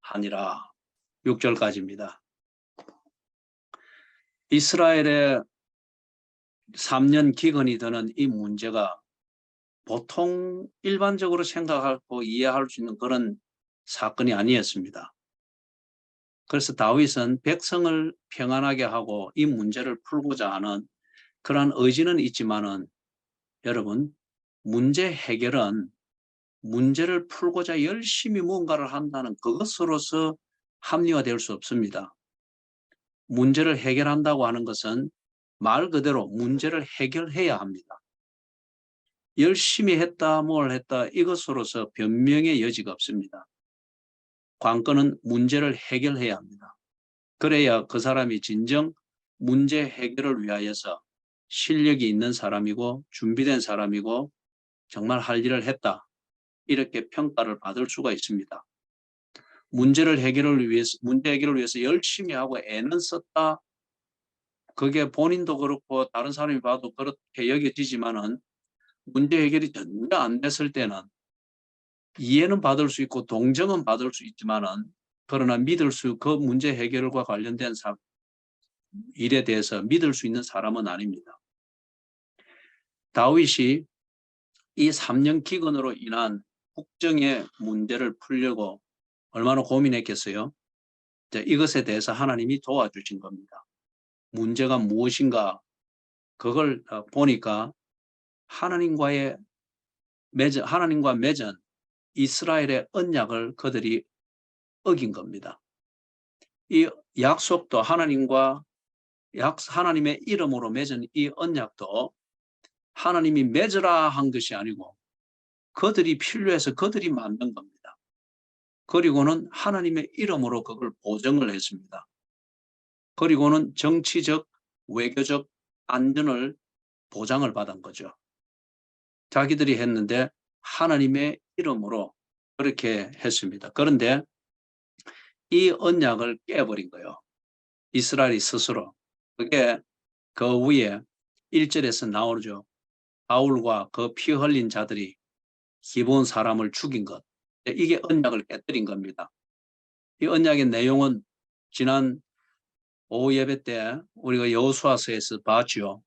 하니라. 6절까지입니다. 이스라엘의 3년 기근이 드는 이 문제가 보통 일반적으로 생각하고 이해할 수 있는 그런 사건이 아니었습니다. 그래서 다윗은 백성을 평안하게 하고 이 문제를 풀고자 하는 그러한 의지는 있지만은 여러분, 문제 해결은 문제를 풀고자 열심히 무언가를 한다는 그것으로서 합리화될 수 없습니다. 문제를 해결한다고 하는 것은 말 그대로 문제를 해결해야 합니다. 열심히 했다, 뭘 했다 이것으로서 변명의 여지가 없습니다. 관건은 문제를 해결해야 합니다. 그래야 그 사람이 진정 문제 해결을 위하여서 실력이 있는 사람이고 준비된 사람이고 정말 할 일을 했다. 이렇게 평가를 받을 수가 있습니다. 문제 해결을 위해서 열심히 하고 애는 썼다. 그게 본인도 그렇고 다른 사람이 봐도 그렇게 여겨지지만은 문제 해결이 전혀 안 됐을 때는 이해는 받을 수 있고 동정은 받을 수 있지만은 그러나 그 문제 해결과 관련된 일에 대해서 믿을 수 있는 사람은 아닙니다. 다윗이 이 3년 기근으로 인한 국정의 문제를 풀려고 얼마나 고민했겠어요? 이것에 대해서 하나님이 도와주신 겁니다. 문제가 무엇인가 그걸 보니까 하나님과 맺은 이스라엘의 언약을 그들이 어긴 겁니다. 이 약속도 하나님의 이름으로 맺은 이 언약도 하나님이 맺으라 한 것이 아니고 그들이 필요해서 그들이 만든 겁니다. 그리고는 하나님의 이름으로 그걸 보증을 했습니다. 그리고는 정치적, 외교적 안전을 보장을 받은 거죠. 자기들이 했는데 하나님의 이름으로 그렇게 했습니다. 그런데 이 언약을 깨버린 거예요. 이스라엘이 스스로. 그게 그 위에 1절에서 나오죠. 바울과 그 피 흘린 자들이 기브온 사람을 죽인 것. 이게 언약을 깨뜨린 겁니다. 이 언약의 내용은 지난 오후 예배 때 우리가 여호수아서에서 봤죠.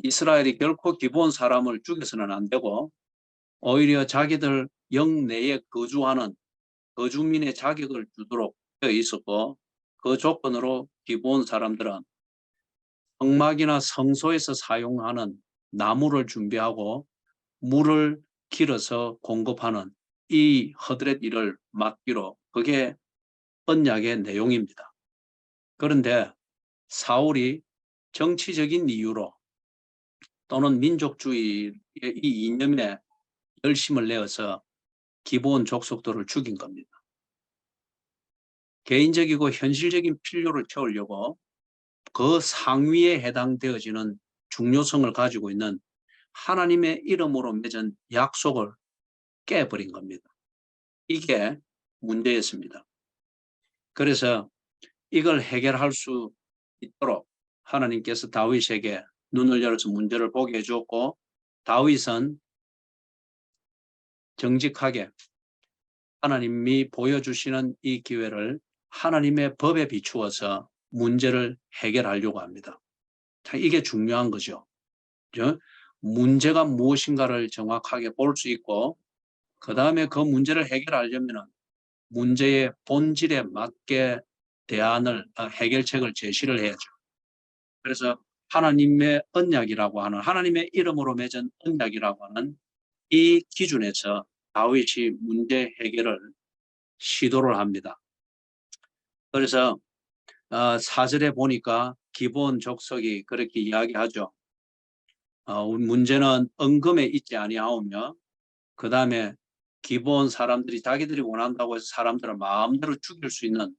이스라엘이 결코 기브온 사람을 죽여서는 안 되고 오히려 자기들 영내에 거주하는 거주민의 자격을 주도록 되어 있었고 그 조건으로 기브온 사람들은 성막이나 성소에서 사용하는 나무를 준비하고 물을 길어서 공급하는 이 허드렛 일을 맡기로 그게 언약의 내용입니다. 그런데 사울이 정치적인 이유로 또는 민족주의의 이 이념에 열심을 내어서 기브온 족속들을 죽인 겁니다. 개인적이고 현실적인 필요를 채우려고 그 상위에 해당되어지는 중요성을 가지고 있는 하나님의 이름으로 맺은 약속을 깨버린 겁니다. 이게 문제였습니다. 그래서 이걸 해결할 수 있도록 하나님께서 다윗에게 눈을 열어서 문제를 보게 해주었고 다윗은 정직하게 하나님이 보여주시는 이 기회를 하나님의 법에 비추어서 문제를 해결하려고 합니다. 이게 중요한 거죠. 문제가 무엇인가를 정확하게 볼 수 있고 그 다음에 그 문제를 해결하려면 문제의 본질에 맞게 해결책을 제시를 해야죠. 그래서 하나님의 언약이라고 하는 하나님의 이름으로 맺은 언약이라고 하는 이 기준에서 다윗이 문제 해결을 시도를 합니다. 그래서 4절에 보니까 기브온 족속이 그렇게 이야기하죠. 문제는 언금에 있지 아니하오며 그 다음에 기브온 사람들이 자기들이 원한다고 해서 사람들을 마음대로 죽일 수 있는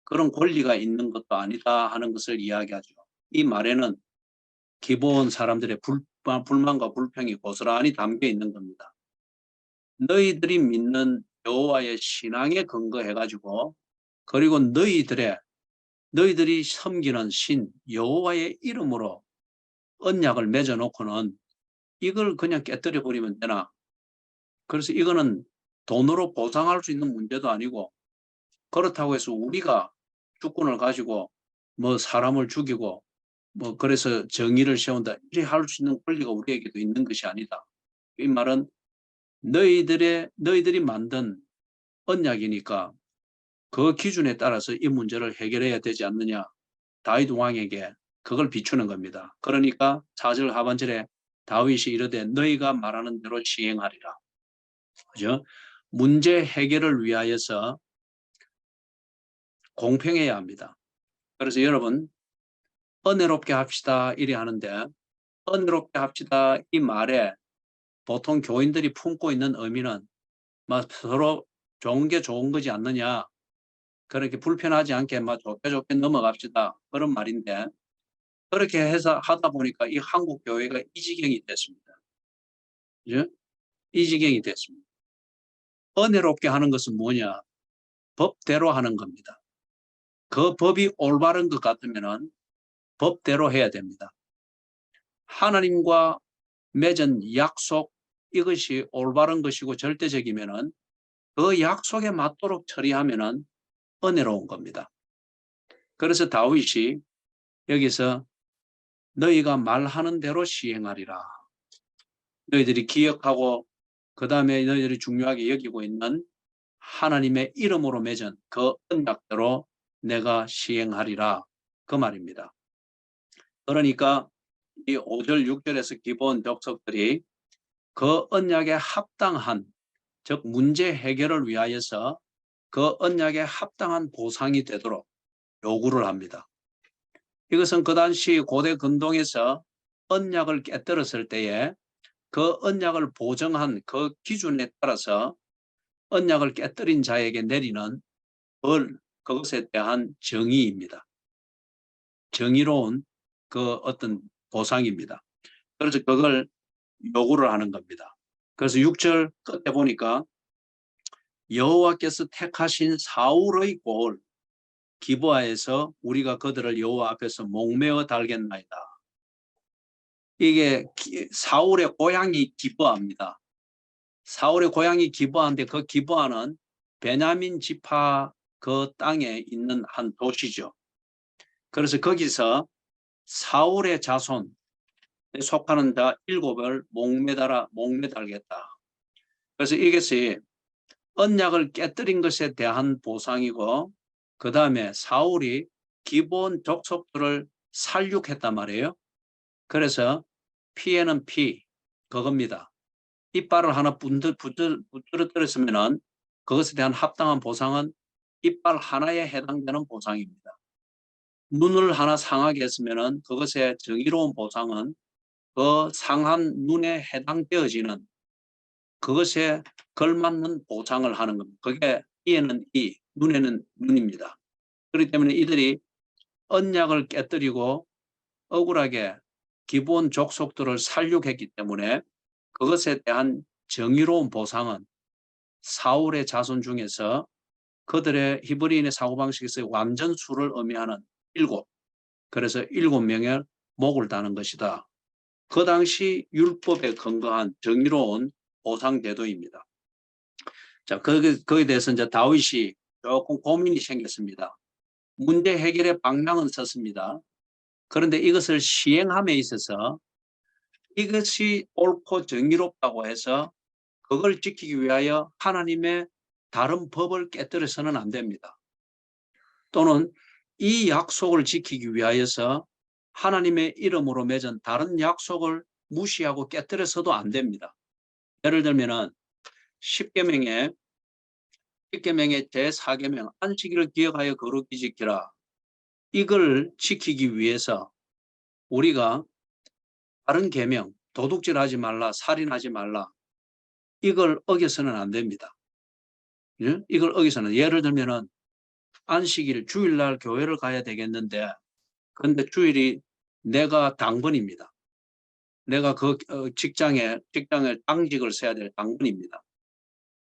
그런 권리가 있는 것도 아니다 하는 것을 이야기하죠. 이 말에는 기브온 사람들의 불만과 불평이 고스란히 담겨 있는 겁니다. 너희들이 믿는 여호와의 신앙에 근거해가지고 그리고 너희들이 섬기는 신 여호와의 이름으로 언약을 맺어놓고는 이걸 그냥 깨뜨려 버리면 되나? 그래서 이거는 돈으로 보상할 수 있는 문제도 아니고 그렇다고 해서 우리가 주권을 가지고 뭐 사람을 죽이고 뭐 그래서 정의를 세운다 이렇게 할 수 있는 권리가 우리에게도 있는 것이 아니다. 이 말은 너희들이 만든 언약이니까 그 기준에 따라서 이 문제를 해결해야 되지 않느냐. 다윗 왕에게 그걸 비추는 겁니다. 그러니까 4절 하반절에 다윗이 이르되 너희가 말하는 대로 시행하리라. 그죠? 문제 해결을 위하여서 공평해야 합니다. 그래서 여러분 은혜롭게 합시다 이래 하는데 은혜롭게 합시다 이 말에 보통 교인들이 품고 있는 의미는 막 서로 좋은 게 좋은 거지 않느냐. 그렇게 불편하지 않게 막 좋게 좋게 넘어갑시다. 그런 말인데 그렇게 해서 하다 보니까 이 한국 교회가 이 지경이 됐습니다. 그죠? 이 지경이 됐습니다. 은혜롭게 하는 것은 뭐냐? 법대로 하는 겁니다. 그 법이 올바른 것 같으면은 법대로 해야 됩니다. 하나님과 맺은 약속 이것이 올바른 것이고 절대적이면은 그 약속에 맞도록 처리하면은 은혜로운 겁니다. 그래서 다윗이 여기서 너희가 말하는 대로 시행하리라. 너희들이 기억하고 그 다음에 너희들이 중요하게 여기고 있는 하나님의 이름으로 맺은 그 언약대로 내가 시행하리라. 그 말입니다. 그러니까 이 5절 6절에서 기본 족속들이 그 언약에 합당한 즉 문제 해결을 위하여서 그 언약에 합당한 보상이 되도록 요구를 합니다. 이것은 그 당시 고대 근동에서 언약을 깨뜨렸을 때에 그 언약을 보정한 그 기준에 따라서 언약을 깨뜨린 자에게 내리는 벌, 그것에 대한 정의입니다. 정의로운 그 어떤 보상입니다. 그래서 그걸 요구를 하는 겁니다. 그래서 6절 끝에 보니까 여호와께서 택하신 사울의 골 기브아에서 우리가 그들을 여호와 앞에서 목매어 달겠나이다. 이게 사울의 고향이 기브아입니다. 사울의 고향이 기브아인데 그 기브아는 베냐민 지파 그 땅에 있는 한 도시죠. 그래서 거기서 사울의 자손에 속하는 자 7을 목매달겠다. 그래서 이것이 언약을 깨뜨린 것에 대한 보상이고 그 다음에 사울이 기본 족속들을 살육했단 말이에요. 그래서 피에는 피 그겁니다. 이빨을 하나 부러뜨렸으면 그것에 대한 합당한 보상은 이빨 하나에 해당되는 보상입니다. 눈을 하나 상하게 했으면 그것의 정의로운 보상은 그 상한 눈에 해당되어지는 그것에 걸맞는 보상을 하는 겁니다. 그게 이에는 이, 눈에는 눈입니다. 그렇기 때문에 이들이 언약을 깨뜨리고 억울하게 기본 족속들을 살육했기 때문에 그것에 대한 정의로운 보상은 사울의 자손 중에서 그들의 히브리인의 사고방식에서 완전수를 의미하는 7, 그래서 7명의 목을 다는 것이다. 그 당시 율법에 근거한 정의로운 보상 제도입니다. 자, 거기에 대해서 이제 다윗이 조금 고민이 생겼습니다. 문제 해결의 방향은 썼습니다. 그런데 이것을 시행함에 있어서 이것이 옳고 정의롭다고 해서 그걸 지키기 위하여 하나님의 다른 법을 깨뜨려서는 안 됩니다. 또는 이 약속을 지키기 위하여서 하나님의 이름으로 맺은 다른 약속을 무시하고 깨뜨려서도 안 됩니다. 예를 들면은 10계명의 제4계명 안식일을 기억하여 거룩히 지키라. 이걸 지키기 위해서 우리가 다른 계명, 도둑질하지 말라, 살인하지 말라, 이걸 어겨서는 안 됩니다. 예? 이걸 어겨서는 예를 들면은 안식일 주일날 교회를 가야 되겠는데 그런데 주일이 내가 당번입니다. 내가 그 직장에 당직을 세야 될 당번입니다.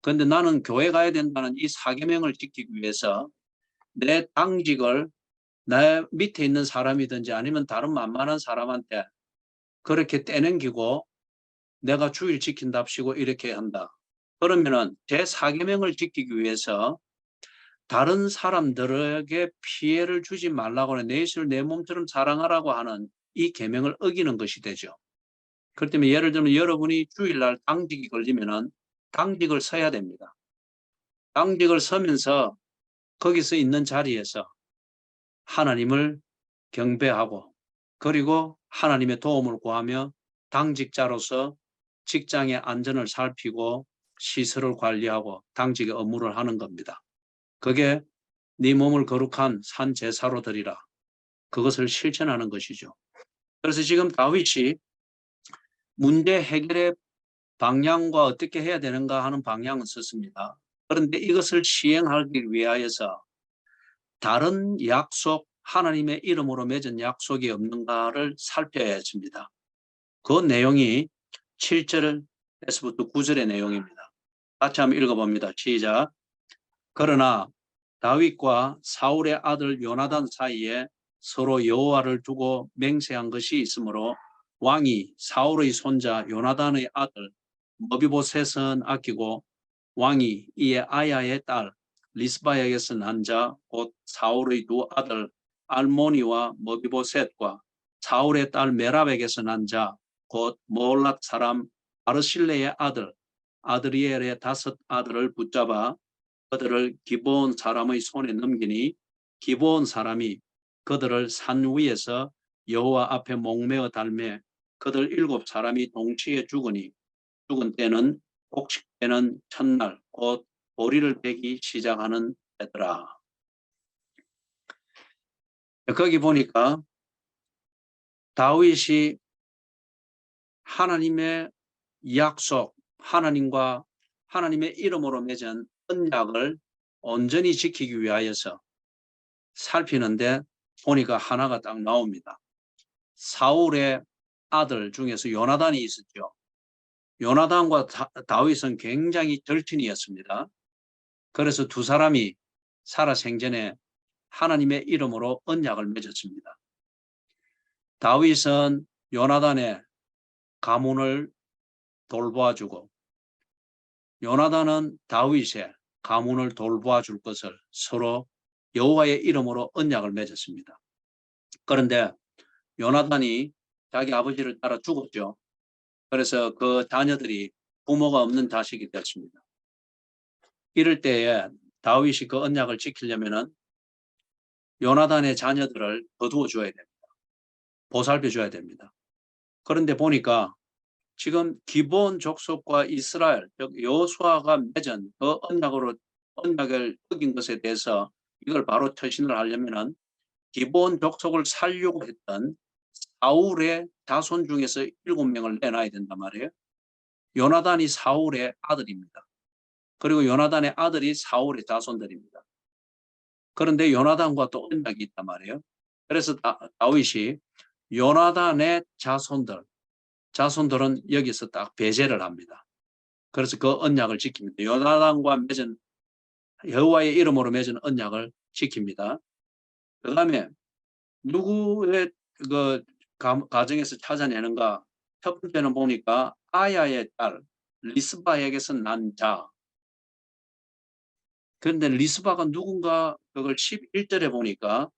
그런데 나는 교회 가야 된다는 이 4계명을 지키기 위해서 내 당직을 내 밑에 있는 사람이든지 아니면 다른 만만한 사람한테 그렇게 떼넘기고 내가 주일 지킨답시고 이렇게 한다. 그러면은 제 4계명을 지키기 위해서 다른 사람들에게 피해를 주지 말라고 하는 내 이웃을 내 몸처럼 사랑하라고 하는 이 계명을 어기는 것이 되죠. 그렇기 때문에 예를 들면 여러분이 주일날 당직이 걸리면은 당직을 서야 됩니다. 당직을 서면서 거기서 있는 자리에서 하나님을 경배하고 그리고 하나님의 도움을 구하며 당직자로서 직장의 안전을 살피고 시설을 관리하고 당직의 업무를 하는 겁니다. 그게 네 몸을 거룩한 산 제사로 드리라. 그것을 실천하는 것이죠. 그래서 지금 다윗이 문제 해결의 방향과 어떻게 해야 되는가 하는 방향을 썼습니다. 그런데 이것을 시행하기 위하여서 다른 약속, 하나님의 이름으로 맺은 약속이 없는가를 살펴야 했습니다. 그 내용이 7절에서부터 9절의 내용입니다. 같이 한번 읽어봅니다. 시작. 그러나 다윗과 사울의 아들 요나단 사이에 서로 여호와를 두고 맹세한 것이 있으므로 왕이 사울의 손자 요나단의 아들 머비보셋은 아끼고 왕이 이에 아야의 딸 리스바에게서 난 자 곧 사울의 두 아들 알모니와 머비보셋과 사울의 딸 메랍에게서 난 자 곧 모올랏 사람 아르실레의 아들 아드리엘의 5 아들을 붙잡아 그들을 기브온 사람의 손에 넘기니 기브온 사람이 그들을 산 위에서 여호와 앞에 목매어 달매 그들 7 사람이 동시에 죽으니 죽은 때는 곡식 때는 첫날 곧 보리를 베기 시작하는 때더라. 거기 보니까 다윗이 하나님의 약속, 하나님과 하나님의 이름으로 맺은 언약을 온전히 지키기 위하여서 살피는데 보니까 하나가 딱 나옵니다. 사울의 아들 중에서 요나단이 있었죠. 요나단과 다윗은 굉장히 절친이었습니다. 그래서 두 사람이 살아 생전에 하나님의 이름으로 언약을 맺었습니다. 다윗은 요나단의 가문을 돌보아주고 요나단은 다윗의 가문을 돌보아줄 것을 서로 여호와의 이름으로 언약을 맺었습니다. 그런데 요나단이 자기 아버지를 따라 죽었죠. 그래서 그 자녀들이 부모가 없는 자식이 되었습니다. 이럴 때에 다윗이 그 언약을 지키려면은 요나단의 자녀들을 거두어 줘야 됩니다. 보살펴 줘야 됩니다. 그런데 보니까 지금 기브온 족속과 이스라엘, 즉 여호수아가 맺은 그 언약을 어긴 것에 대해서 이걸 바로 처신을 하려면은 기브온 족속을 살려고 했던 사울의 자손 중에서 7명을 내놔야 된단 말이에요. 요나단이 사울의 아들입니다. 그리고 요나단의 아들이 사울의 자손들입니다. 그런데 요나단과 또 언약이 있단 말이에요. 그래서 다윗이 요나단의 자손들은 여기서 딱 배제를 합니다. 그래서 그 언약을 지킵니다. 요나단과 맺은 여호와의 이름으로 맺은 언약을 지킵니다. 그 다음에 누구의 그 가정에서 찾아내는가? 첫 번째는 보니까 아야의 딸 리스바에게서 난 자. 그런데 리스바가 누군가 그걸 11절에 보니까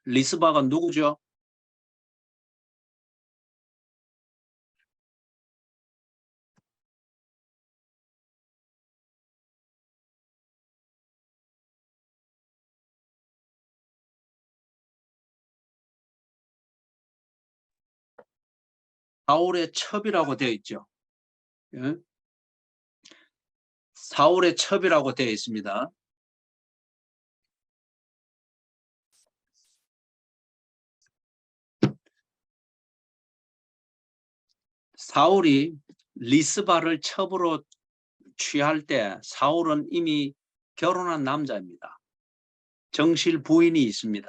리스바가 누구죠? 사울의 첩이라고 되어 있죠. 예? 사울의 첩이라고 되어 있습니다. 사울이 리스바를 첩으로 취할 때 사울은 이미 결혼한 남자입니다. 정실 부인이 있습니다.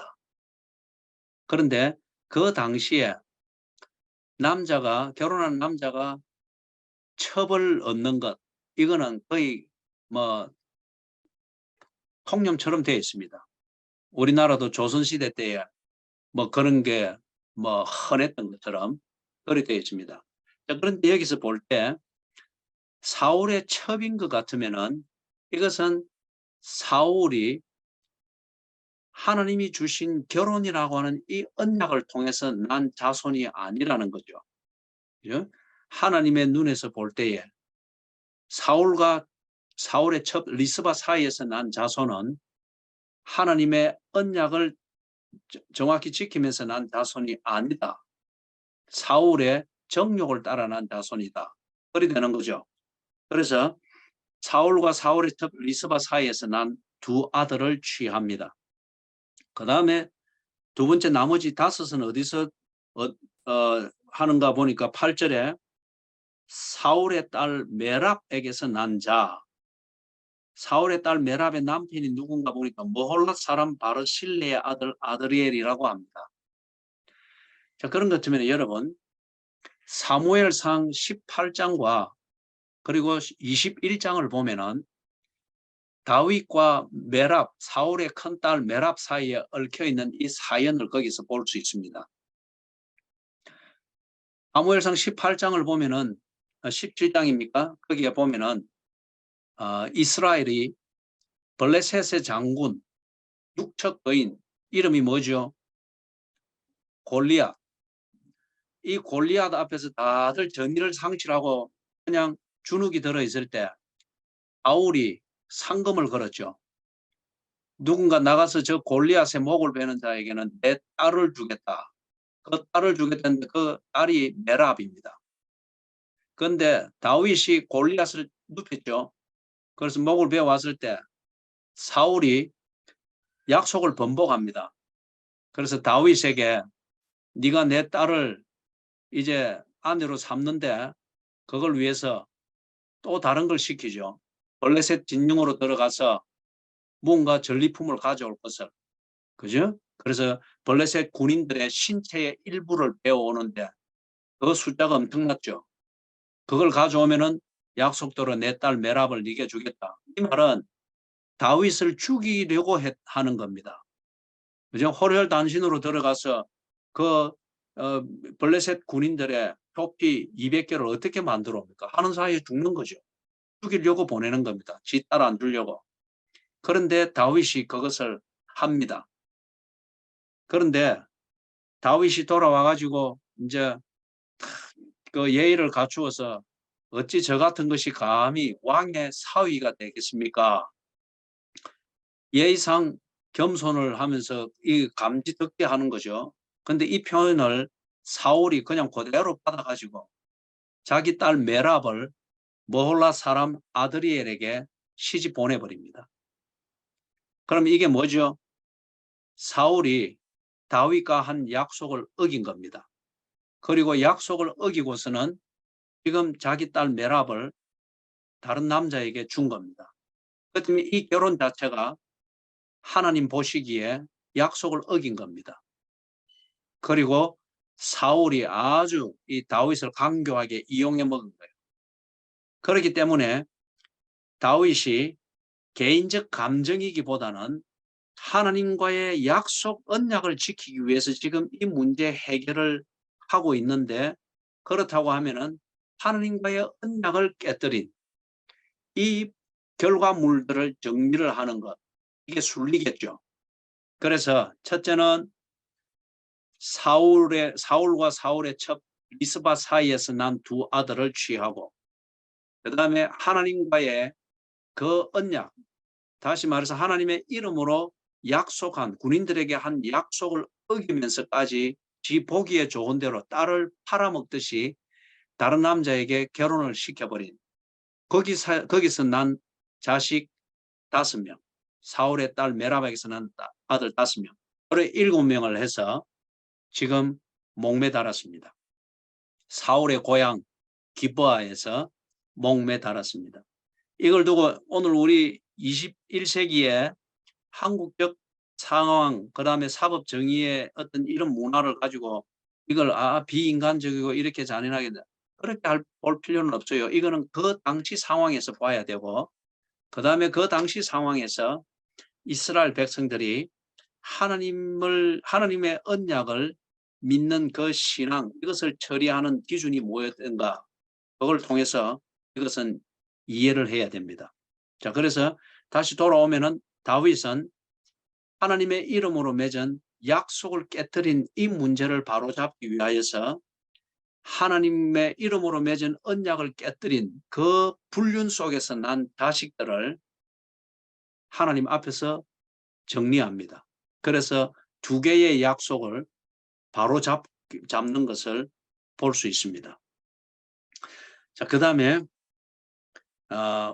그런데 그 당시에 결혼한 남자가 첩을 얻는 것, 이거는 거의 뭐 통념처럼 되어 있습니다. 우리나라도 조선시대 때에 뭐 그런 게 뭐 흔했던 것처럼 그렇게 되어 있습니다. 자, 그런데 여기서 볼 때 사울의 첩인 것 같으면은 이것은 사울이 하나님이 주신 결혼이라고 하는 이 언약을 통해서 난 자손이 아니라는 거죠. 그죠? 하나님의 눈에서 볼 때에 사울의 첩 리스바 사이에서 난 자손은 하나님의 언약을 정확히 지키면서 난 자손이 아니다. 사울의 정욕을 따라 난 자손이다. 그리 되는 거죠. 그래서 사울과 사울의 첩 리스바 사이에서 난 두 아들을 취합니다. 그 다음에 두 번째 나머지 다섯은 어디서 하는가 보니까 8절에 사울의 딸 메랍에게서 난 자. 사울의 딸 메랍의 남편이 누군가 보니까 모홀랏 사람 바르실레의 아들 아드리엘이라고 합니다. 자, 그런 것 같으면 여러분 사무엘상 18장과 그리고 21장을 보면은 다윗과 메랍, 사울의 큰딸 메랍 사이에 얽혀있는 이 사연을 거기서 볼 수 있습니다. 사무엘상 18장을 보면은 17장입니까? 거기에 보면은 이스라엘이 블레셋의 장군, 육척 거인, 이름이 뭐죠? 골리앗. 이 골리앗 앞에서 다들 전의를 상실하고 그냥 주눅이 들어있을 때 사울이 상금을 걸었죠. 누군가 나가서 저 골리앗의 목을 베는 자에게는 내 딸을 주겠다. 그 딸을 주겠다는데 그 딸이 메랍입니다. 그런데 다윗이 골리앗을 눕혔죠. 그래서 목을 베어 왔을 때 사울이 약속을 번복합니다. 그래서 다윗에게 네가 내 딸을 이제 아내로 삼는데 그걸 위해서 또 다른 걸 시키죠. 블레셋 진영으로 들어가서 뭔가 전리품을 가져올 것을. 그죠? 그래서 블레셋 군인들의 신체의 일부를 빼어오는데 그 숫자가 엄청났죠. 그걸 가져오면은 약속대로 내 딸 메랍을 네게 주겠다. 이 말은 다윗을 죽이려고 하는 겁니다. 그죠? 호련단신으로 들어가서 그 블레셋 군인들의 표피 200개를 어떻게 만들어 옵니까? 하는 사이에 죽는 거죠. 죽이려고 보내는 겁니다. 지 딸 안 주려고. 그런데 다윗이 그것을 합니다. 그런데 다윗이 돌아와 가지고 이제 그 예의를 갖추어서 어찌 저 같은 것이 감히 왕의 사위가 되겠습니까? 예의상 겸손을 하면서 이 감지 듣게 하는 거죠. 근데 이 표현을 사울이 그냥 그대로 받아가지고 자기 딸 메랍을 모홀라 사람 아드리엘에게 시집 보내버립니다. 그럼 이게 뭐죠? 사울이 다윗과 한 약속을 어긴 겁니다. 그리고 약속을 어기고서는 지금 자기 딸 메랍을 다른 남자에게 준 겁니다. 그렇다면 이 결혼 자체가 하나님 보시기에 약속을 어긴 겁니다. 그리고 사울이 아주 이 다윗을 강교하게 이용해 먹은 거예요. 그렇기 때문에 다윗이 개인적 감정이기보다는 하나님과의 약속 언약을 지키기 위해서 지금 이 문제 해결을 하고 있는데 그렇다고 하면은 하나님과의 언약을 깨뜨린 이 결과물들을 정리를 하는 것 이게 순리겠죠. 그래서 첫째는 사울과 사울의 첩 리스바 사이에서 난 두 아들을 취하고 그 다음에 하나님과의 그 언약 다시 말해서 하나님의 이름으로 약속한 군인들에게 한 약속을 어기면서까지 지 보기에 좋은 대로 딸을 팔아먹듯이 다른 남자에게 결혼을 시켜버린 거기서 난 자식 5명 사울의 딸 메라박에서 난 아들 5명 그래 7명을 해서 지금 목매 달았습니다. 사울의 고향 기브아에서 목매 달았습니다. 이걸 두고 오늘 우리 21세기에 한국적 상황 그다음에 사법 정의의 어떤 이런 문화를 가지고 이걸 비인간적이고 이렇게 잔인하게 그렇게 볼 필요는 없어요. 이거는 그 당시 상황에서 봐야 되고 그다음에 그 당시 상황에서 이스라엘 백성들이 하나님의 언약을 믿는 그 신앙 이것을 처리하는 기준이 뭐였던가 그걸 통해서 이것은 이해를 해야 됩니다. 자, 그래서 다시 돌아오면은 다윗은 하나님의 이름으로 맺은 약속을 깨뜨린 이 문제를 바로잡기 위하여서 하나님의 이름으로 맺은 언약을 깨뜨린 그 불륜 속에서 난 자식들을 하나님 앞에서 정리합니다. 그래서 두 개의 약속을 잡는 것을 볼 수 있습니다. 자, 그 다음에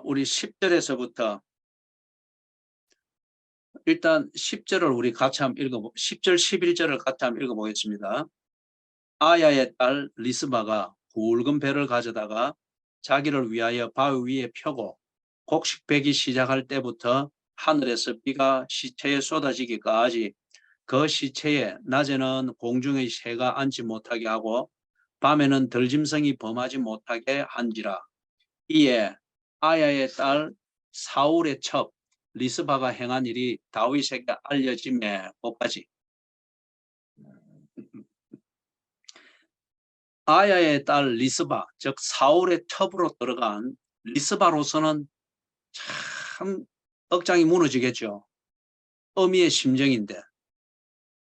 우리 10절에서부터 일단 10절을 우리 같이 한번 10절 11절을 같이 한번 읽어보겠습니다. 아야의 딸 리스바가 굵은 배를 가져다가 자기를 위하여 바위 위에 펴고 곡식배기 시작할 때부터 하늘에서 비가 시체에 쏟아지기까지 그 시체에 낮에는 공중의 새가 앉지 못하게 하고 밤에는 들짐승이 범하지 못하게 한지라. 이에 아야의 딸 사울의 첩 리스바가 행한 일이 다윗에게 알려짐에 끝까지. 아야의 딸 리스바, 즉 사울의 첩으로 들어간 리스바로서는 참 억장이 무너지겠죠. 어미의 심정인데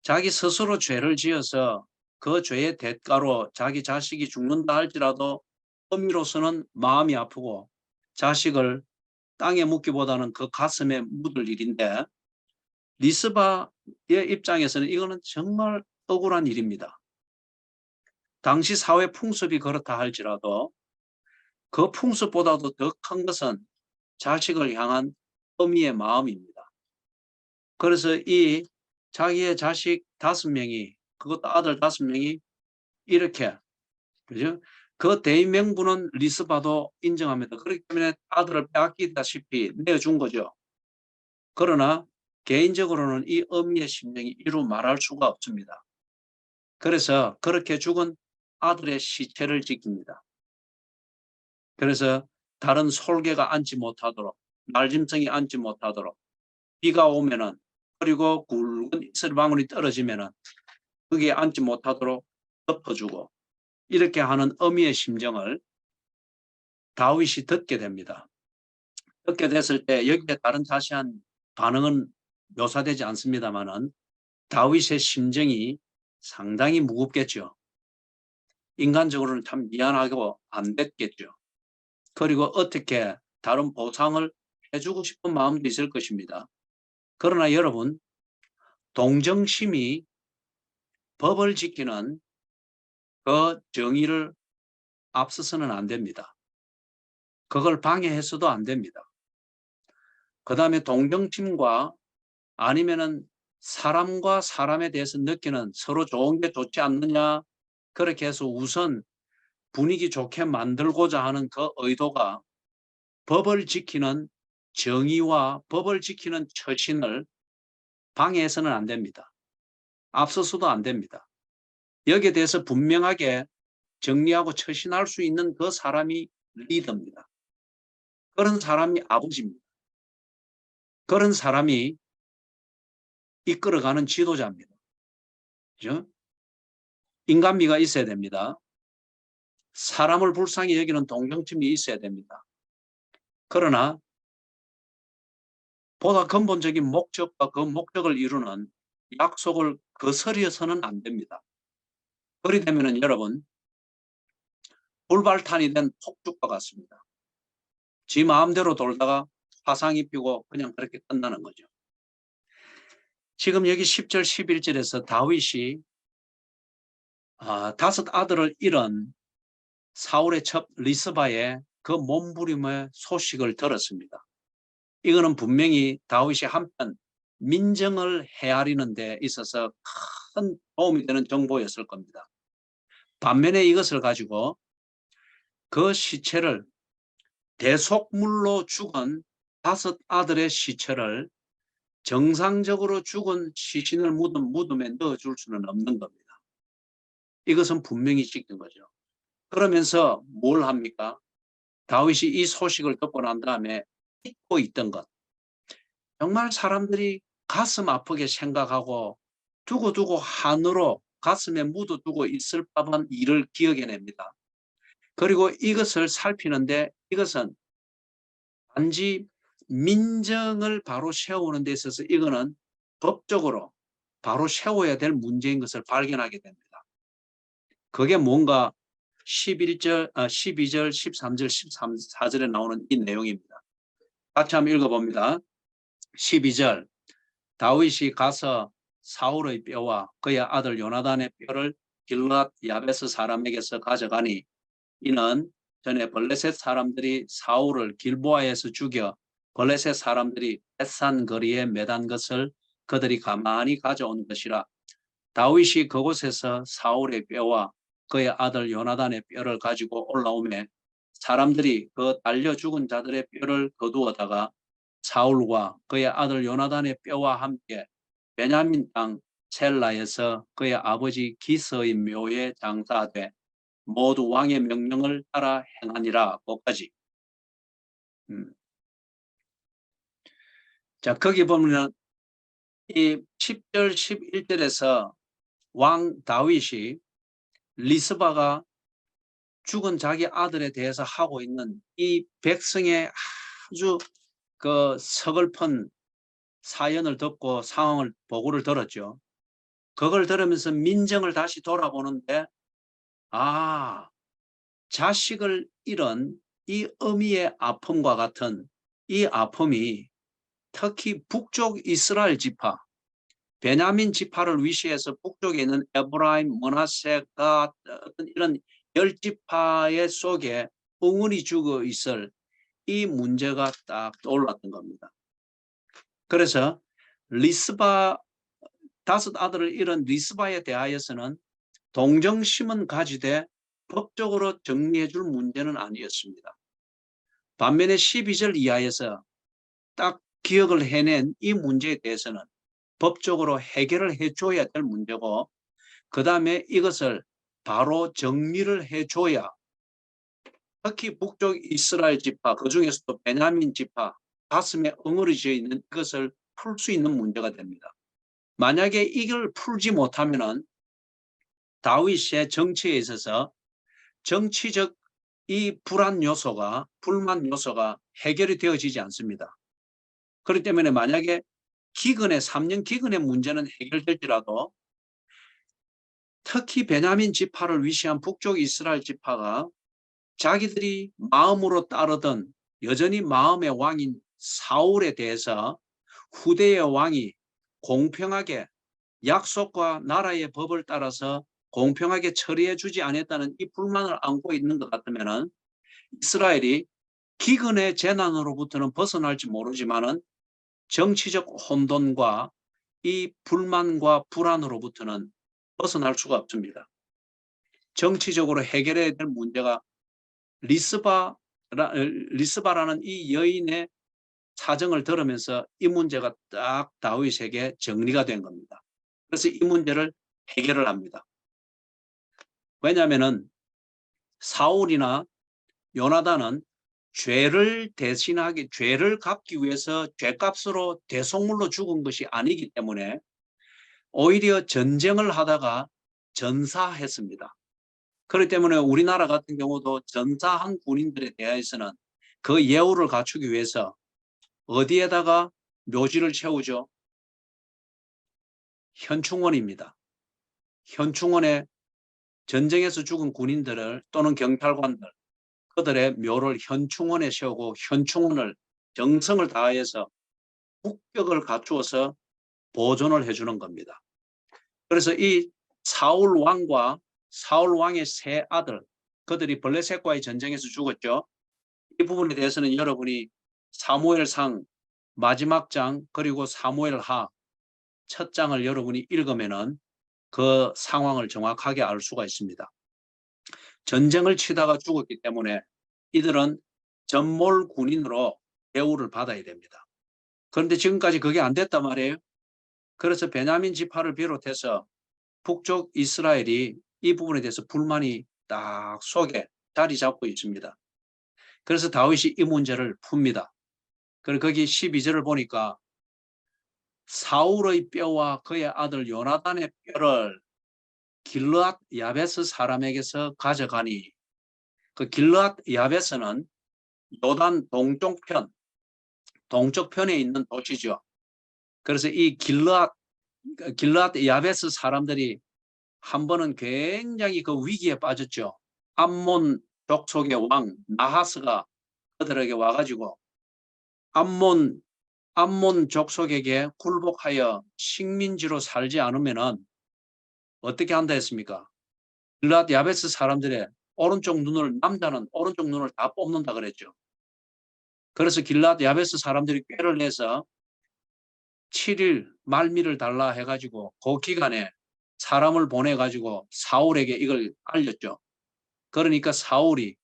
자기 스스로 죄를 지어서 그 죄의 대가로 자기 자식이 죽는다 할지라도 어미로서는 마음이 아프고 자식을 땅에 묻기보다는 그 가슴에 묻을 일인데 리스바의 입장에서는 이거는 정말 억울한 일입니다. 당시 사회 풍습이 그렇다 할지라도 그 풍습보다도 더 큰 것은 자식을 향한 어미의 마음입니다. 그래서 이 자기의 자식 5명이, 그것도 아들 5명이 이렇게, 그죠? 그 대의명분은 리스바도 인정합니다. 그렇기 때문에 아들을 빼앗기다시피 내어준 거죠. 그러나 개인적으로는 이 어미의 심정이 이루 말할 수가 없습니다. 그래서 그렇게 죽은 아들의 시체를 지킵니다. 그래서 다른 솔개가 앉지 못하도록, 날짐승이 앉지 못하도록, 비가 오면은, 그리고 굵은 이슬방울이 떨어지면은 거기에 앉지 못하도록 덮어주고, 이렇게 하는 어미의 심정을 다윗이 듣게 됩니다. 듣게 됐을 때 여기에 다른 자세한 반응은 묘사되지 않습니다만은 다윗의 심정이 상당히 무겁겠죠. 인간적으로는 참 미안하고 안 됐겠죠. 그리고 어떻게 다른 보상을 해주고 싶은 마음도 있을 것입니다. 그러나 여러분, 동정심이 법을 지키는 그 정의를 앞서서는 안 됩니다. 그걸 방해해서도 안 됩니다. 그 다음에 동정심과 아니면은 사람과 사람에 대해서 느끼는 서로 좋은 게 좋지 않느냐, 그렇게 해서 우선 분위기 좋게 만들고자 하는 그 의도가 법을 지키는 정의와 법을 지키는 처신을 방해해서는 안 됩니다. 앞서서도 안 됩니다. 여기에 대해서 분명하게 정리하고 처신할 수 있는 그 사람이 리더입니다. 그런 사람이 아버지입니다. 그런 사람이 이끌어가는 지도자입니다. 그죠? 인간미가 있어야 됩니다. 사람을 불쌍히 여기는 동정심이 있어야 됩니다. 그러나 보다 근본적인 목적과 그 목적을 이루는 약속을 거스려서는 안 됩니다. 그리 되면은 여러분, 불발탄이 된 폭죽과 같습니다. 지 마음대로 돌다가 화상 입히고 그냥 그렇게 끝나는 거죠. 지금 여기 10절 11절에서 다윗이 5 아들을 잃은 사울의 첩 리스바의 그 몸부림의 소식을 들었습니다. 이거는 분명히 다윗이 한편 민정을 헤아리는 데 있어서 큰 도움이 되는 정보였을 겁니다. 반면에 이것을 가지고 그 시체를 대속물로 죽은 5 아들의 시체를 정상적으로 죽은 시신을 묻은 무덤에 넣어줄 수는 없는 겁니다. 이것은 분명히 찍힌 거죠. 그러면서 뭘 합니까? 다윗이 이 소식을 듣고 난 다음에 잊고 있던 것. 정말 사람들이 가슴 아프게 생각하고 두고두고 한으로 가슴에 묻어두고 있을 법한 일을 기억해냅니다. 그리고 이것을 살피는데 이것은 단지 민정을 바로 세우는 데 있어서 이거는 법적으로 바로 세워야 될 문제인 것을 발견하게 됩니다. 그게 뭔가 12절, 13절, 14절에 나오는 이 내용입니다. 같이 한번 읽어봅니다. 12절 다윗이 가서 사울의 뼈와 그의 아들 요나단의 뼈를 길르앗 야베스 사람에게서 가져가니 이는 전에 블레셋 사람들이 사울을 길보아에서 죽여 블레셋 사람들이 벳산 거리에 매단 것을 그들이 가만히 가져온 것이라. 다윗이 그곳에서 사울의 뼈와 그의 아들 요나단의 뼈를 가지고 올라오매 사람들이 그 달려 죽은 자들의 뼈를 거두어다가 사울과 그의 아들 요나단의 뼈와 함께 베냐민 땅 셀라에서 그의 아버지 기스의 묘에 장사하되 모두 왕의 명령을 따라 행하니라. 거기까지. 자, 거기 보면 이 10절 11절에서 왕 다윗이 리스바가 죽은 자기 아들에 대해서 하고 있는 이 백성의 아주 그 서글픈 사연을 듣고 상황을 보고를 들었죠. 그걸 들으면서 민정을 다시 돌아보는데 자식을 잃은 이 어미의 아픔과 같은 이 아픔이 특히 북쪽 이스라엘 지파 베냐민 지파를 위시해서 북쪽에 있는 에브라임, 므낫세가 어떤 이런 열 지파의 속에 엉은이 죽어 있을 이 문제가 딱 떠올랐던 겁니다. 그래서 리스바 다섯 아들을 잃은 리스바에 대하여서는 동정심은 가지되 법적으로 정리해 줄 문제는 아니었습니다. 반면에 12절 이하에서 딱 기억을 해낸 이 문제에 대해서는 법적으로 해결을 해줘야 될 문제고 그 다음에 이것을 바로 정리를 해줘야 특히 북쪽 이스라엘 지파 그중에서도 베냐민 지파 가슴에 엉어리져 있는 이것을 풀 수 있는 문제가 됩니다. 만약에 이걸 풀지 못하면은 다윗의 정치에 있어서 정치적 이 불안 요소가 불만 요소가 해결이 되어지지 않습니다. 그렇기 때문에 만약에 기근의 3년 기근의 문제는 해결될지라도 특히 베냐민 지파를 위시한 북쪽 이스라엘 지파가 자기들이 마음으로 따르던 여전히 마음의 왕인 사울에 대해서 후대의 왕이 공평하게 약속과 나라의 법을 따라서 공평하게 처리해 주지 않았다는 이 불만을 안고 있는 것 같으면은 이스라엘이 기근의 재난으로부터는 벗어날지 모르지만은 정치적 혼돈과 이 불만과 불안으로부터는 벗어날 수가 없습니다. 정치적으로 해결해야 될 문제가 리스바라는 이 여인의 사정을 들으면서 이 문제가 딱 다윗에게 정리가 된 겁니다. 그래서 이 문제를 해결을 합니다. 왜냐하면은 사울이나 요나단은 죄를 대신하기, 죄를 갚기 위해서 죄값으로 대속물로 죽은 것이 아니기 때문에 오히려 전쟁을 하다가 전사했습니다. 그렇기 때문에 우리나라 같은 경우도 전사한 군인들에 대해서는 그 예우를 갖추기 위해서 어디에다가 묘지를 채우죠? 현충원입니다. 현충원에 전쟁에서 죽은 군인들을 또는 경찰관들 그들의 묘를 현충원에 세우고 현충원을 정성을 다해서 국격을 갖추어서 보존을 해주는 겁니다. 그래서 이 사울 왕과 사울 왕의 세 아들 그들이 블레셋과의 전쟁에서 죽었죠. 이 부분에 대해서는 여러분이 사무엘상 마지막 장 그리고 사무엘하 첫 장을 여러분이 읽으면은 그 상황을 정확하게 알 수가 있습니다. 전쟁을 치다가 죽었기 때문에 이들은 전몰 군인으로 대우를 받아야 됩니다. 그런데 지금까지 그게 안 됐단 말이에요. 그래서 베냐민 지파를 비롯해서 북쪽 이스라엘이 이 부분에 대해서 불만이 딱 속에 자리 잡고 있습니다. 그래서 다윗이 이 문제를 풉니다. 그리고 거기 12절을 보니까 사울의 뼈와 그의 아들 요나단의 뼈를 길르앗 야베스 사람에게서 가져가니 그 길르앗 야베스는 요단 동쪽 편에 있는 도시죠. 그래서 이 길르앗 야베스 사람들이 한 번은 굉장히 그 위기에 빠졌죠. 암몬 족속의 왕 나하스가 그들에게 와가지고 암몬 족속에게 굴복하여 식민지로 살지 않으면은 어떻게 한다 했습니까? 길르앗 야베스 사람들의 오른쪽 눈을, 남자는 오른쪽 눈을 다 뽑는다 그랬죠. 그래서 길르앗 야베스 사람들이 꾀를 내서 7일 말미를 달라 해가지고 그 기간에 사람을 보내가지고 사울에게 이걸 알렸죠. 그러니까 사울이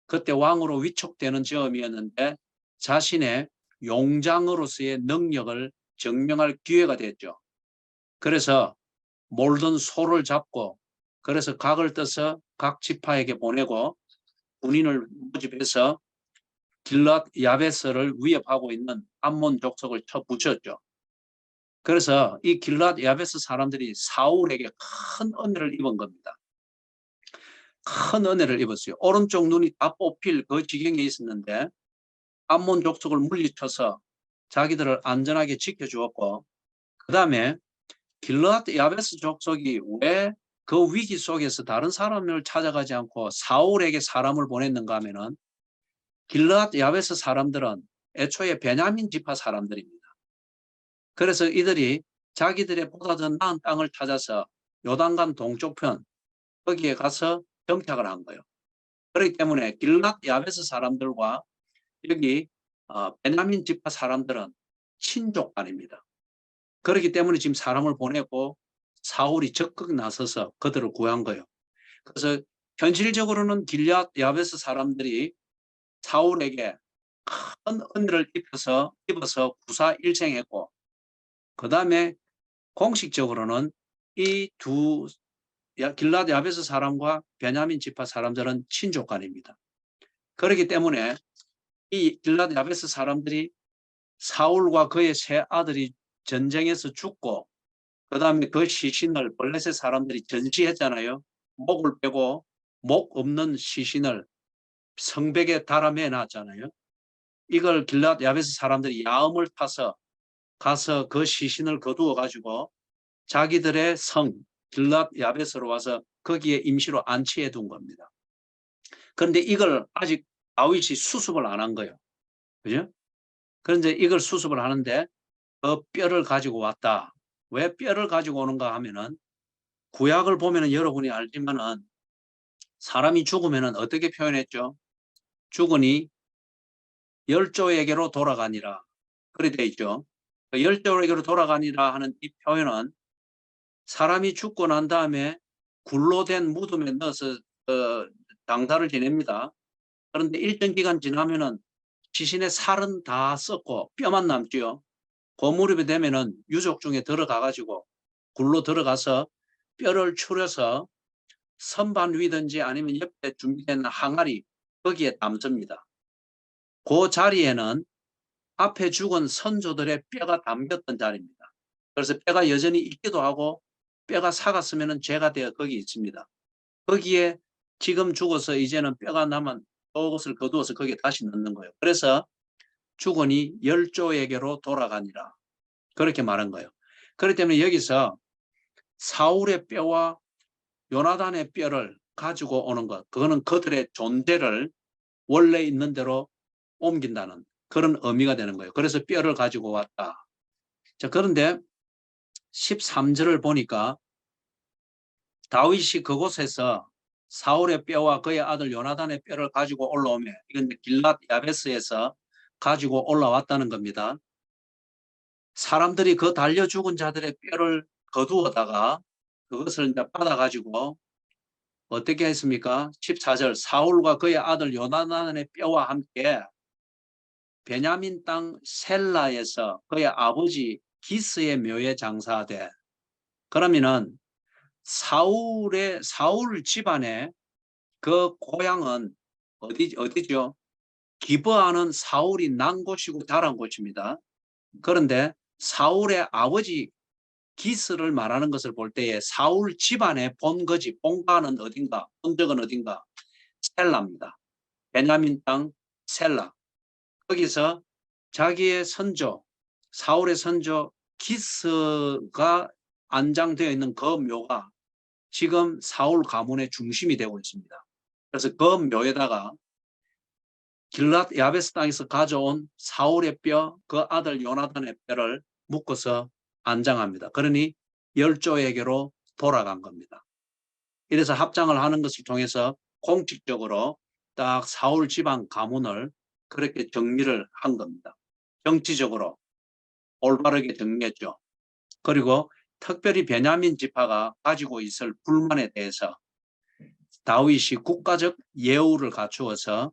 그때 왕으로 위촉되는 즈음이었는데 자신의 용장으로서의 능력을 증명할 기회가 됐죠. 그래서 몰던 소를 잡고 그래서 각을 떠서 각 지파에게 보내고 군인을 모집해서 길르앗 야베스를 위협하고 있는 암몬 족속을 쳐부셨죠. 그래서 이 길르앗 야베스 사람들이 사울에게 큰 은혜를 입은 겁니다. 큰 은혜를 입었어요. 오른쪽 눈이 다 뽑힐 그 지경에 있었는데 암몬 족속을 물리쳐서 자기들을 안전하게 지켜주었고, 그 다음에 길르앗 야베스 족속이 왜 그 위기 속에서 다른 사람을 찾아가지 않고 사울에게 사람을 보냈는가 하면은 길르앗 야베스 사람들은 애초에 베냐민 지파 사람들입니다. 그래서 이들이 자기들의 보다 더 나은 땅을 찾아서 요단강 동쪽편 거기에 가서 정착을 한 거예요. 그렇기 때문에 길르앗 야베스 사람들과 여기 베냐민 지파 사람들은 친족간입니다. 그렇기 때문에 지금 사람을 보내고 사울이 적극 나서서 그들을 구한 거예요. 그래서 현실적으로는 길르앗 야베스 사람들이 사울에게 큰 은혜를 입어서 구사일생했고, 그 다음에 공식적으로는 이 두 길르앗 야베스 사람과 베냐민 지파 사람들은 친족간입니다. 그렇기 때문에 이 길르앗 야베스 사람들이 사울과 그의 세 아들이 전쟁에서 죽고 그 다음에 그 시신을 블레셋 사람들이 전시했잖아요. 목을 빼고 목 없는 시신을 성벽에 달아매 놨잖아요. 이걸 길르앗 야베스 사람들이 야음을 타서 가서 그 시신을 거두어 가지고 자기들의 성 길르앗 야베스로 와서 거기에 임시로 안치해 둔 겁니다. 그런데 이걸 아직 다윗이 수습을 안 한 거예요. 그죠? 그런데 이걸 수습을 하는데 그 뼈를 가지고 왔다. 왜 뼈를 가지고 오는가 하면은 구약을 보면은 여러분이 알지만은 사람이 죽으면은 어떻게 표현했죠? 죽으니 열조에게로 돌아가니라. 그래 돼 있죠. 열조에게로 돌아가니라 하는 이 표현은 사람이 죽고 난 다음에 굴로 된 무덤에 넣어서 장사를 지냅니다. 그런데 일정 기간 지나면은 시신의 살은 다 썩고 뼈만 남죠. 그 무렵이 되면은 유족 중에 들어가 가지고 굴로 들어가서 뼈를 추려서 선반 위든지 아니면 옆에 준비된 항아리 거기에 담습니다. 그 자리에는 앞에 죽은 선조들의 뼈가 담겼던 자리입니다. 그래서 뼈가 여전히 있기도 하고 뼈가 삭았으면 죄가 되어 거기 있습니다. 거기에 지금 죽어서 이제는 뼈가 남은 그것을 거두어서 거기에 다시 넣는 거예요. 그래서 죽으니 열조에게로 돌아가니라. 그렇게 말한 거예요. 그렇기 때문에 여기서 사울의 뼈와 요나단의 뼈를 가지고 오는 것, 그거는 그들의 존재를 원래 있는 대로 옮긴다는 그런 의미가 되는 거예요. 그래서 뼈를 가지고 왔다. 자, 그런데 13절을 보니까 다윗이 그곳에서 사울의 뼈와 그의 아들 요나단의 뼈를 가지고 올라오며, 이건 길랏 야베스에서 가지고 올라왔다는 겁니다. 사람들이 그 달려 죽은 자들의 뼈를 거두어다가 그것을 이제 받아가지고 어떻게 했습니까? 14절 사울과 그의 아들 요나단의 뼈와 함께 베냐민 땅 셀라에서 그의 아버지 기스의 묘에 장사하되, 그러면은 사울 집안의 그 고향은 어디죠? 기브아는 사울이 난 곳이고 자란 곳입니다. 그런데 사울의 아버지 기스를 말하는 것을 볼 때에 사울 집안의 본거지, 본가는 어딘가, 본적은 어딘가? 셀라입니다. 베냐민 땅 셀라. 거기서 자기의 선조 사울의 선조 기스가 안장되어 있는 그 묘가 지금 사울 가문의 중심이 되고 있습니다. 그래서 그 묘에다가 길랏 야베스 땅에서 가져온 사울의 뼈, 그 아들 요나단의 뼈를 묶어서 안장합니다. 그러니 열조에게로 돌아간 겁니다. 이래서 합장을 하는 것을 통해서 공식적으로 딱 사울 지방 가문을 그렇게 정리를 한 겁니다. 정치적으로 올바르게 정리했죠. 그리고 특별히 베냐민 지파가 가지고 있을 불만에 대해서 다윗이 국가적 예우를 갖추어서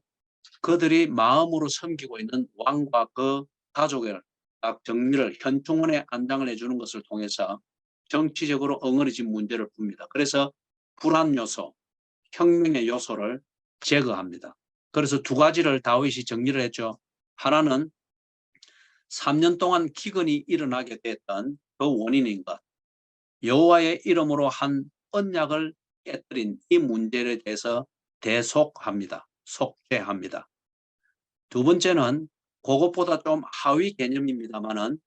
그들이 마음으로 섬기고 있는 왕과 그 가족을 딱 정리를 현충원에 안장을 해주는 것을 통해서 정치적으로 엉어리진 문제를 풉니다. 그래서 불안 요소, 혁명의 요소를 제거합니다. 그래서 두 가지를 다윗이 정리를 했죠. 하나는 3년 동안 기근이 일어나게 됐던 그 원인인 것. 여호와의 이름으로 한 언약을 깨뜨린 이 문제에 대해서 대속합니다. 속죄합니다. 두 번째는 그것보다 좀 하위 개념입니다만은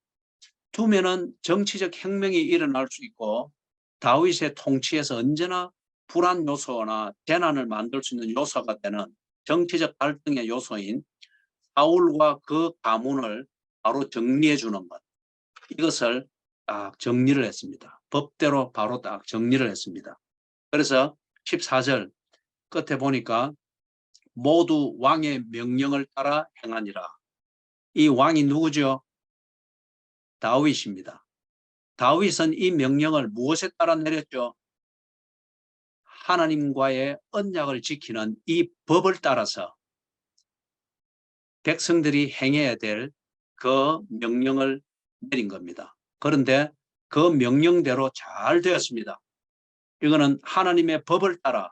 두면은 정치적 혁명이 일어날 수 있고 다윗의 통치에서 언제나 불안 요소나 재난을 만들 수 있는 요소가 되는 정치적 갈등의 요소인 사울과 그 가문을 바로 정리해 주는 것. 이것을 딱 정리를 했습니다. 법대로 바로 딱 정리를 했습니다. 그래서 14절 끝에 보니까 모두 왕의 명령을 따라 행하니라. 이 왕이 누구죠? 다윗입니다. 다윗은 이 명령을 무엇에 따라 내렸죠? 하나님과의 언약을 지키는 이 법을 따라서 백성들이 행해야 될 그 명령을 내린 겁니다. 그런데 그 명령대로 잘 되었습니다. 이거는 하나님의 법을 따라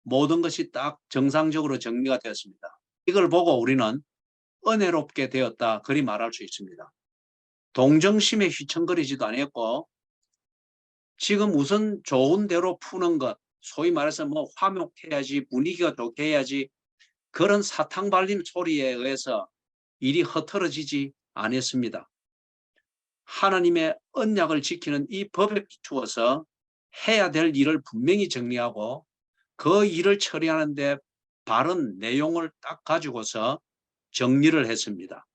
모든 것이 딱 정상적으로 정리가 되었습니다. 이걸 보고 우리는 은혜롭게 되었다 그리 말할 수 있습니다. 동정심에 휘청거리지도 않았고 지금 우선 좋은 대로 푸는 것, 소위 말해서 뭐 화목해야지 분위기가 좋게 해야지 그런 사탕 발림 소리에 의해서 일이 흐트러지지 않았습니다. 하나님의 언약을 지키는 이 법에 비추어서 해야 될 일을 분명히 정리하고 그 일을 처리하는데 바른 내용을 딱 가지고서 정리를 했습니다.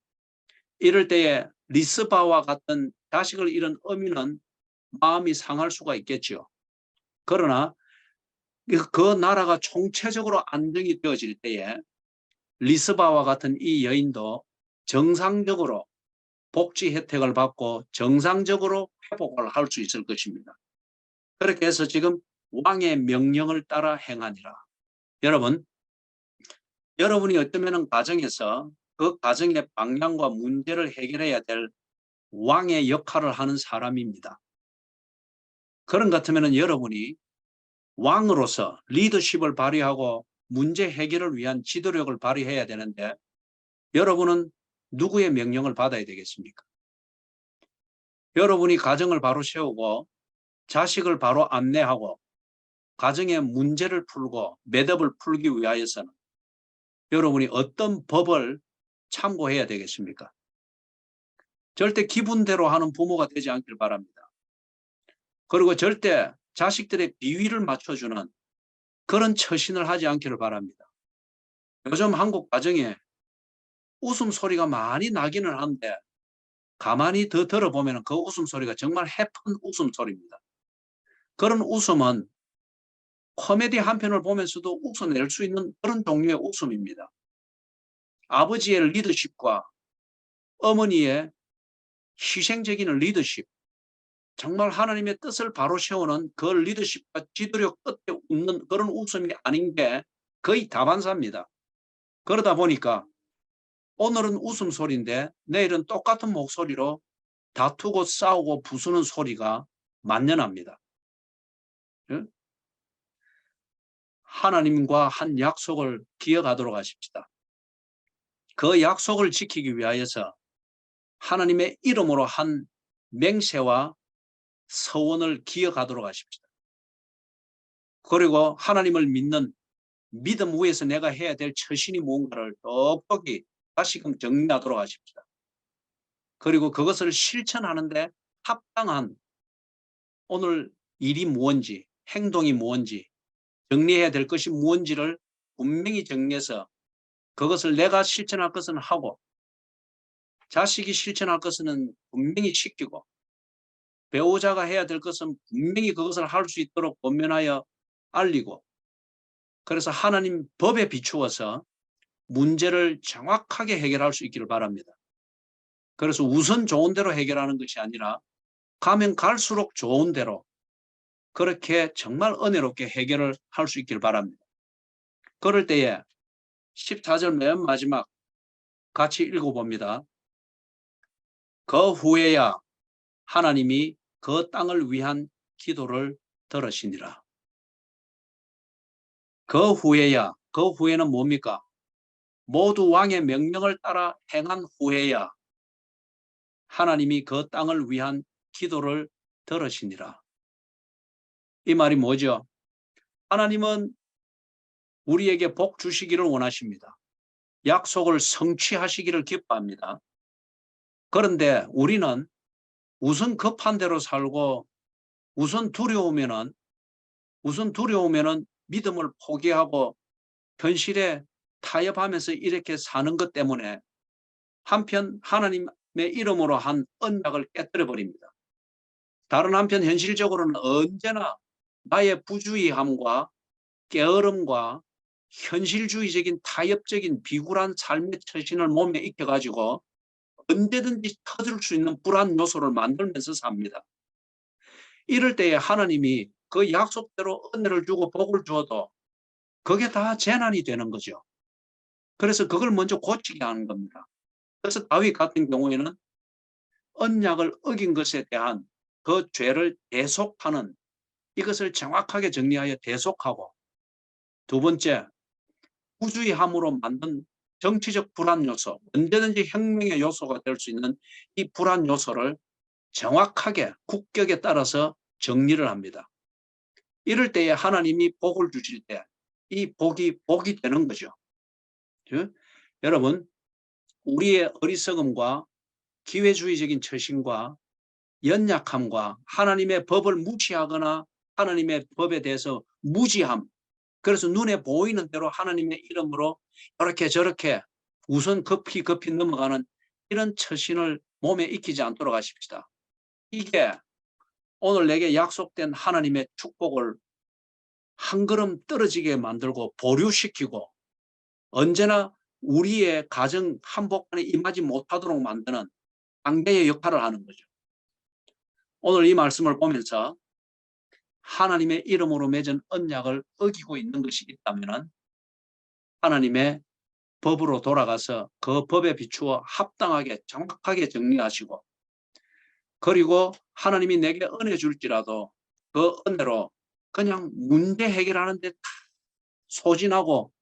이럴 때에 리스바와 같은 자식을 잃은 어미는 마음이 상할 수가 있겠죠. 그러나 그 나라가 총체적으로 안정이 되어질 때에 리스바와 같은 이 여인도 정상적으로 복지 혜택을 받고 정상적으로 회복을 할 수 있을 것입니다. 그렇게 해서 지금 왕의 명령을 따라 행하니라. 여러분이 어쩌면 가정에서 그 가정의 방향과 문제를 해결해야 될 왕의 역할을 하는 사람입니다. 그런 것 같으면 여러분이 왕으로서 리더십을 발휘하고 문제 해결을 위한 지도력을 발휘해야 되는데 여러분은 누구의 명령을 받아야 되겠습니까? 여러분이 가정을 바로 세우고 자식을 바로 안내하고 가정의 문제를 풀고 매듭을 풀기 위하여서는 여러분이 어떤 법을 참고해야 되겠습니까? 절대 기분대로 하는 부모가 되지 않길 바랍니다. 그리고 절대 자식들의 비위를 맞춰주는 그런 처신을 하지 않기를 바랍니다. 요즘 한국 가정에 웃음소리가 많이 나기는 한데 가만히 더 들어보면 그 웃음소리가 정말 해픈 웃음소리입니다. 그런 웃음은 코미디 한 편을 보면서도 웃어낼 수 있는 그런 종류의 웃음입니다. 아버지의 리더십과 어머니의 희생적인 리더십, 정말 하나님의 뜻을 바로 세우는 그 리더십과 지도력 끝에 웃는 그런 웃음이 아닌 게 거의 다반사입니다. 그러다 보니까 오늘은 웃음소리인데 내일은 똑같은 목소리로 다투고 싸우고 부수는 소리가 만연합니다. 하나님과 한 약속을 기억하도록 하십시다. 그 약속을 지키기 위하여서 하나님의 이름으로 한 맹세와 서원을 기억하도록 하십시다. 그리고 하나님을 믿는 믿음 위에서 내가 해야 될 처신이 뭔가를 똑똑히 다시금 정리하도록 하십시다. 그리고 그것을 실천하는데 합당한 오늘 일이 무언지, 행동이 무언지, 정리해야 될 것이 무언지를 분명히 정리해서 그것을 내가 실천할 것은 하고 자식이 실천할 것은 분명히 시키고 배우자가 해야 될 것은 분명히 그것을 할 수 있도록 권면하여 알리고 그래서 하나님 법에 비추어서 문제를 정확하게 해결할 수 있기를 바랍니다. 그래서 우선 좋은 대로 해결하는 것이 아니라 가면 갈수록 좋은 대로 그렇게 정말 은혜롭게 해결을 할 수 있기를 바랍니다. 그럴 때에 14절 맨 마지막 같이 읽어봅니다. 그 후에야 하나님이 그 땅을 위한 기도를 들으시니라. 그 후에야, 그 후에는 뭡니까? 모두 왕의 명령을 따라 행한 후에야 하나님이 그 땅을 위한 기도를 들으시니라. 이 말이 뭐죠? 하나님은 우리에게 복 주시기를 원하십니다. 약속을 성취하시기를 기뻐합니다. 그런데 우리는 우선 급한 대로 살고 우선 두려우면은 믿음을 포기하고 현실에 타협하면서 이렇게 사는 것 때문에 한편 하나님의 이름으로 한 언약을 깨뜨려 버립니다. 다른 한편 현실적으로는 언제나 나의 부주의함과 게으름과 현실주의적인 타협적인 비굴한 삶의 처신을 몸에 익혀가지고 언제든지 터질 수 있는 불안 요소를 만들면서 삽니다. 이럴 때에 하나님이 그 약속대로 은혜를 주고 복을 주어도 그게 다 재난이 되는 거죠. 그래서 그걸 먼저 고치게 하는 겁니다. 그래서 다윗 같은 경우에는 언약을 어긴 것에 대한 그 죄를 대속하는 이것을 정확하게 정리하여 대속하고 두 번째 부주의함으로 만든 정치적 불안 요소 언제든지 혁명의 요소가 될 수 있는 이 불안 요소를 정확하게 국격에 따라서 정리를 합니다. 이럴 때에 하나님이 복을 주실 때 이 복이 되는 거죠. 여러분 우리의 어리석음과 기회주의적인 처신과 연약함과 하나님의 법을 무시하거나 하나님의 법에 대해서 무지함 그래서 눈에 보이는 대로 하나님의 이름으로 이렇게 저렇게 우선 급히 넘어가는 이런 처신을 몸에 익히지 않도록 하십시다. 이게 오늘 내게 약속된 하나님의 축복을 한 걸음 떨어지게 만들고 보류시키고 언제나 우리의 가정 한복판에 임하지 못하도록 만드는 방대의 역할을 하는 거죠. 오늘 이 말씀을 보면서 하나님의 이름으로 맺은 언약을 어기고 있는 것이 있다면 하나님의 법으로 돌아가서 그 법에 비추어 합당하게 정확하게 정리하시고 그리고 하나님이 내게 은혜 줄지라도 그 은혜로 그냥 문제 해결하는 데 다 소진하고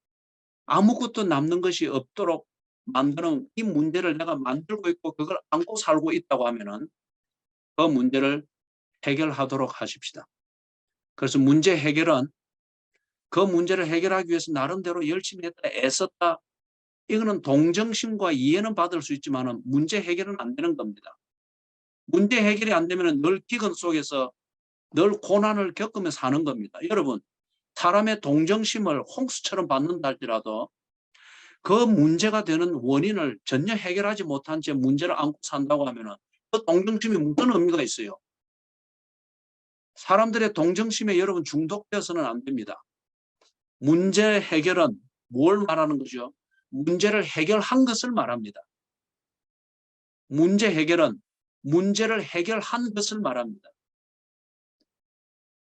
아무것도 남는 것이 없도록 만드는 이 문제를 내가 만들고 있고 그걸 안고 살고 있다고 하면은 그 문제를 해결하도록 하십시다. 그래서 문제 해결은 그 문제를 해결하기 위해서 나름대로 열심히 했다, 애썼다. 이거는 동정심과 이해는 받을 수 있지만 문제 해결은 안 되는 겁니다. 문제 해결이 안 되면 늘 기근 속에서 늘 고난을 겪으며 사는 겁니다. 여러분 사람의 동정심을 홍수처럼 받는다 할지라도 그 문제가 되는 원인을 전혀 해결하지 못한 채 문제를 안고 산다고 하면 그 동정심이 무슨 의미가 있어요? 사람들의 동정심에 여러분 중독되어서는 안 됩니다. 문제 해결은 뭘 말하는 거죠? 문제를 해결한 것을 말합니다. 문제 해결은 문제를 해결한 것을 말합니다.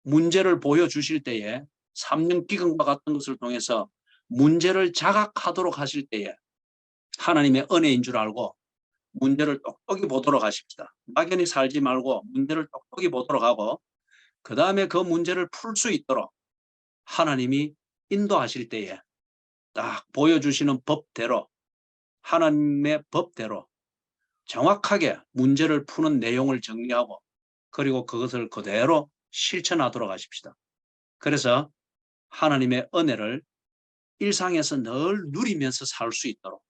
문제를 보여주실 때에 3년 기근과 같은 것을 통해서 문제를 자각하도록 하실 때에 하나님의 은혜인 줄 알고 문제를 똑똑히 보도록 하십시다. 막연히 살지 말고 문제를 똑똑히 보도록 하고 그 다음에 그 문제를 풀 수 있도록 하나님이 인도하실 때에 딱 보여주시는 법대로 하나님의 법대로 정확하게 문제를 푸는 내용을 정리하고 그리고 그것을 그대로 실천하도록 하십시다. 그래서 하나님의 은혜를 일상에서 늘 누리면서 살 수 있도록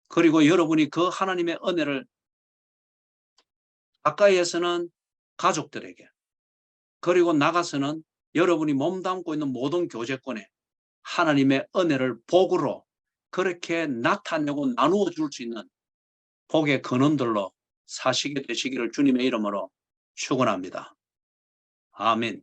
그리고 여러분이 그 하나님의 은혜를 가까이에서는 가족들에게, 그리고 나가서는 여러분이 몸담고 있는 모든 교제권에 하나님의 은혜를 복으로 그렇게 나타내고 나누어 줄 수 있는 복의 근원들로 사시게 되시기를 주님의 이름으로 축원합니다. 아멘.